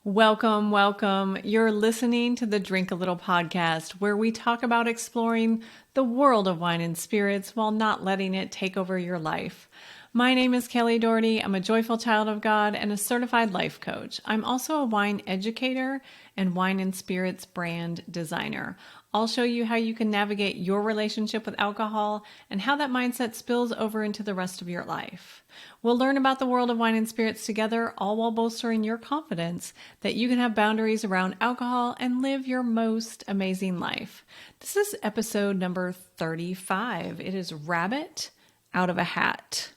Welcome, welcome. You're listening to the Drink a Little podcast, where we talk about exploring the world of wine and spirits while not letting it take over your life. My name is Kelly Doherty. I'm a joyful child of God and a certified life coach. I'm also a wine educator and wine and spirits brand designer. I'll show you how you can navigate your relationship with alcohol and how that mindset spills over into the rest of your life. We'll learn about the world of wine and spirits together, all while bolstering your confidence that you can have boundaries around alcohol and live your most amazing life. This is episode number 35. It is Rabbit Out of a Hat.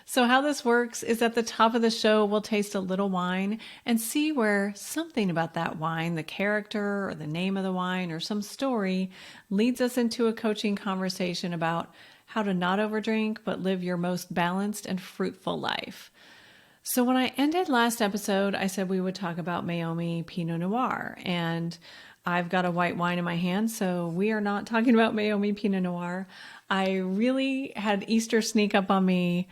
So how this works is at the top of the show, we'll taste a little wine and see where something about that wine, the character or the name of the wine or some story, leads us into a coaching conversation about how to not overdrink, but live your most balanced and fruitful life. So when I ended last episode, I said we would talk about Meiomi Pinot Noir, and I've got a white wine in my hand, so we are not talking about Meiomi Pinot Noir. I really had Easter sneak up on me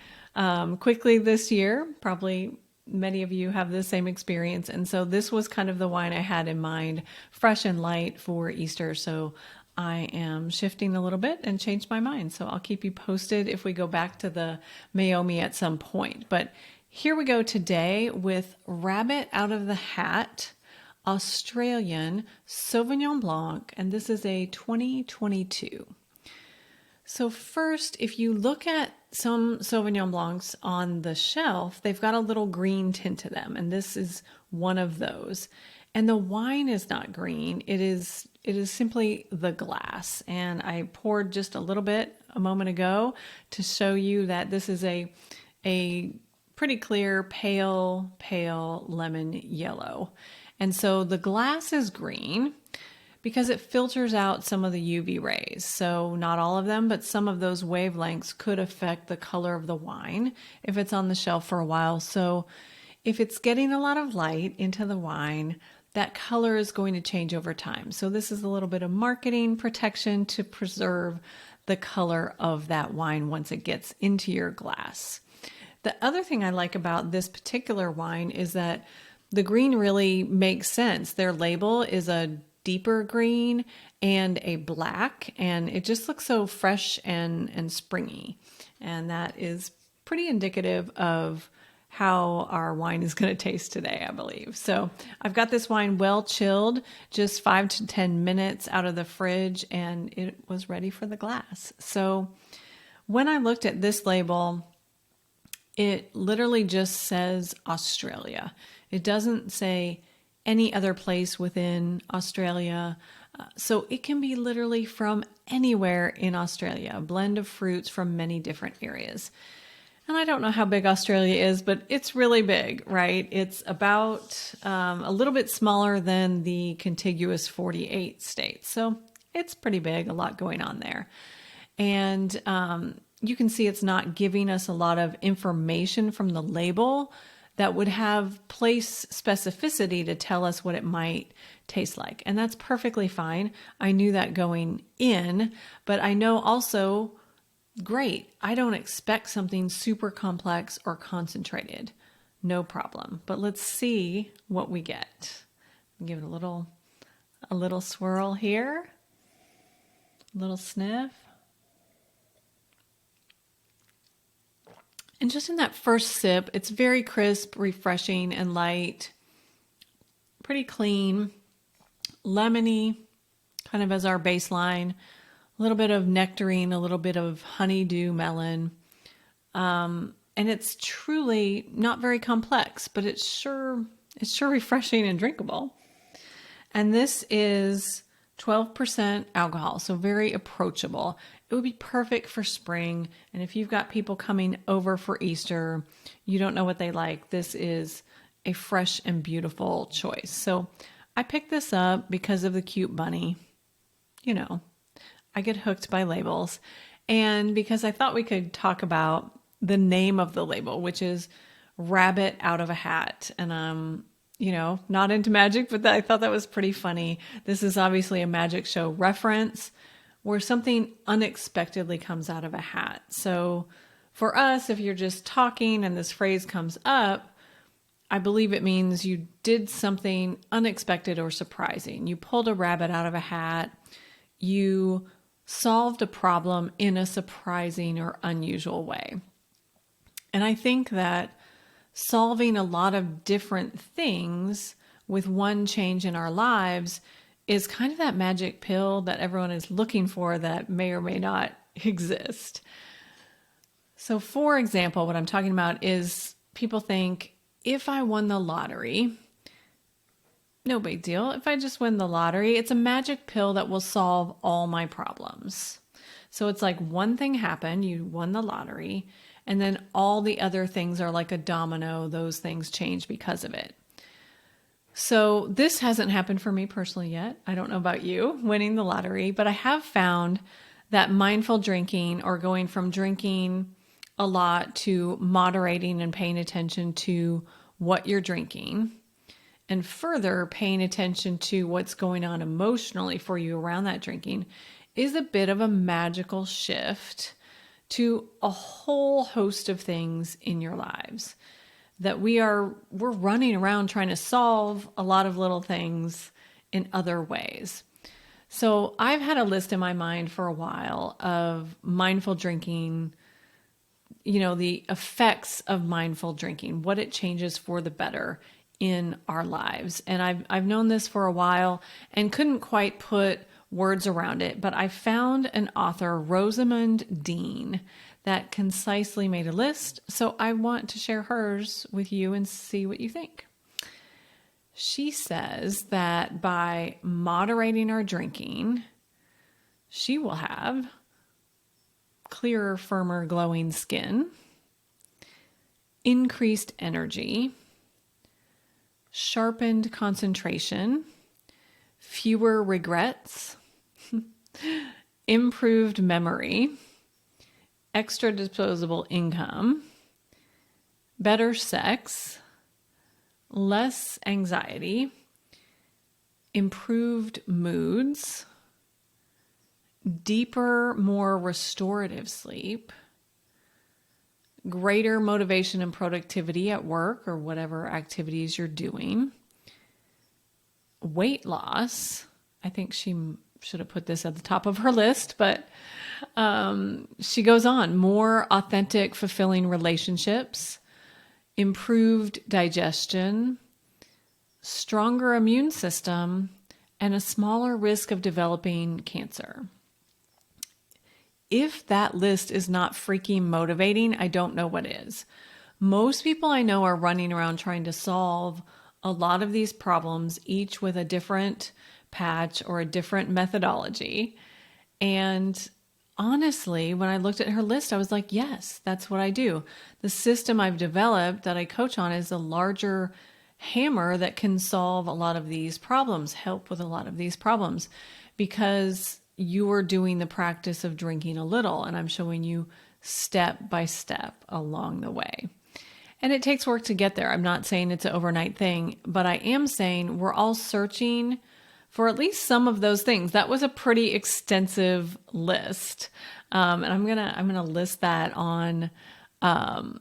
quickly this year. Probably many of you have the same experience. And so this was kind of the wine I had in mind, fresh and light for Easter. So I am shifting a little bit and changed my mind. So I'll keep you posted if we go back to the Meiomi at some point. But here we go today with Rabbit Out of the Hat, Australian Sauvignon Blanc. And this is a 2022. So first, if you look at some Sauvignon Blancs on the shelf, they've got a little green tint to them, and this is one of those. And the wine is not green. It is simply the glass. And I poured just a little bit a moment ago to show you that this is a pretty clear, pale lemon yellow. And so the glass is green because it filters out some of the UV rays. So not all of them, but some of those wavelengths could affect the color of the wine if it's on the shelf for a while. So if it's getting a lot of light into the wine, that color is going to change over time. So this is a little bit of marketing protection to preserve the color of that wine once it gets into your glass. The other thing I like about this particular wine is that the green really makes sense. Their label is a deeper green and a black, and it just looks so fresh and springy. And that is pretty indicative of how our wine is going to taste today, I believe. So I've got this wine well chilled, just 5 to 10 minutes out of the fridge, and it was ready for the glass. So when I looked at this label, it literally just says Australia. It doesn't say any other place within Australia. So it can be literally from anywhere in Australia, a blend of fruits from many different areas. And I don't know how big Australia is, but it's really big, right? It's about a little bit smaller than the contiguous 48 states. So it's pretty big, a lot going on there. And you can see it's not giving us a lot of information from the label that would have place specificity to tell us what it might taste like. And that's perfectly fine. I knew that going in, but I know also, great, I don't expect something super complex or concentrated. No problem. But let's see what we get. Give it a little swirl here, a little sniff. And just in that first sip, it's very crisp, refreshing, and light. Pretty clean, lemony, kind of as our baseline. A little bit of nectarine, a little bit of honeydew melon. And it's truly not very complex, but it's sure refreshing and drinkable. And this is 12% alcohol, so very approachable. It would be perfect for spring. And if you've got people coming over for Easter, you don't know what they like, this is a fresh and beautiful choice. So I picked this up because of the cute bunny. You know, I get hooked by labels. And because I thought we could talk about the name of the label, which is Rabbit Out of a Hat. And not into magic, but I thought that was pretty funny. This is obviously a magic show reference where something unexpectedly comes out of a hat. So for us, if you're just talking and this phrase comes up, I believe it means you did something unexpected or surprising. You pulled a rabbit out of a hat. You solved a problem in a surprising or unusual way. And I think that solving a lot of different things with one change in our lives is kind of that magic pill that everyone is looking for that may or may not exist. So, for example, what I'm talking about is people think, if I won the lottery, no big deal. If I just win the lottery, it's a magic pill that will solve all my problems. So it's like one thing happened, you won the lottery, and then all the other things are like a domino. Those things change because of it. So this hasn't happened for me personally yet. I don't know about you winning the lottery, but I have found that mindful drinking, or going from drinking a lot to moderating and paying attention to what you're drinking, and further paying attention to what's going on emotionally for you around that drinking, is a bit of a magical shift to a whole host of things in your lives that we're running around trying to solve a lot of little things in other ways. So I've had a list in my mind for a while of mindful drinking, the effects of mindful drinking, what it changes for the better in our lives. And I've known this for a while and couldn't quite put words around it, but I found an author, Rosamund Dean, that concisely made a list. So I want to share hers with you and see what you think. She says that by moderating our drinking, she will have clearer, firmer, glowing skin, increased energy, sharpened concentration, fewer regrets, improved memory, extra disposable income, better sex, less anxiety, improved moods, deeper, more restorative sleep, greater motivation and productivity at work or whatever activities you're doing, weight loss. I think she should have put this at the top of her list, but she goes on, more authentic, fulfilling relationships, improved digestion, stronger immune system, and a smaller risk of developing cancer. If that list is not freaking motivating, I don't know what is. Most people I know are running around trying to solve a lot of these problems, each with a different patch or a different methodology. And honestly, when I looked at her list, I was like, yes, that's what I do. The system I've developed that I coach on is a larger hammer that can solve a lot of these problems, help with a lot of these problems, because you are doing the practice of drinking a little, and I'm showing you step by step along the way. And it takes work to get there. I'm not saying it's an overnight thing, but I am saying we're all searching for at least some of those things. That was a pretty extensive list. And I'm gonna list that on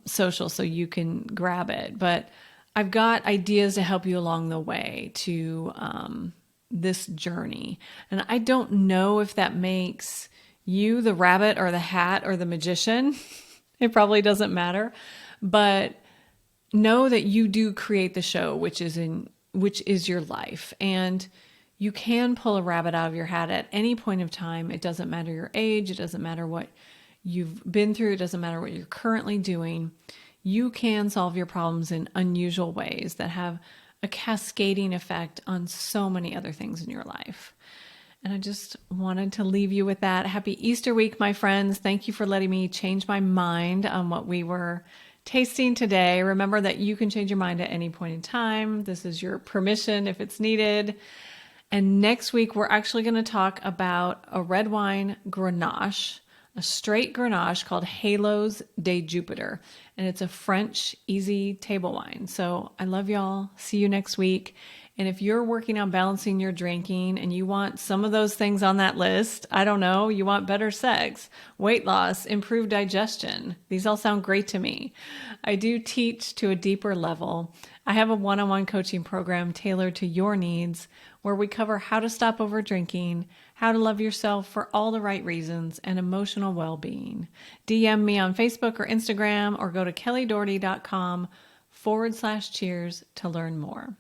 social so you can grab it. But I've got ideas to help you along the way to this journey. And I don't know if that makes you the rabbit or the hat or the magician. It probably doesn't matter. But know that you do create the show, which is your life. And you can pull a rabbit out of your hat at any point of time. It doesn't matter your age. It doesn't matter what you've been through. It doesn't matter what you're currently doing. You can solve your problems in unusual ways that have a cascading effect on so many other things in your life. And I just wanted to leave you with that. Happy Easter week, my friends. Thank you for letting me change my mind on what we were tasting today. Remember that you can change your mind at any point in time. This is your permission if it's needed. And next week, we're actually going to talk about a red wine Grenache, a straight Grenache called Halos de Jupiter. And it's a French easy table wine. So I love y'all. See you next week. And if you're working on balancing your drinking and you want some of those things on that list, I don't know, you want better sex, weight loss, improved digestion. These all sound great to me. I do teach to a deeper level. I have a one-on-one coaching program tailored to your needs where we cover how to stop over drinking, how to love yourself for all the right reasons, and emotional well-being. DM me on Facebook or Instagram or go to kellydoherty.com/cheers to learn more.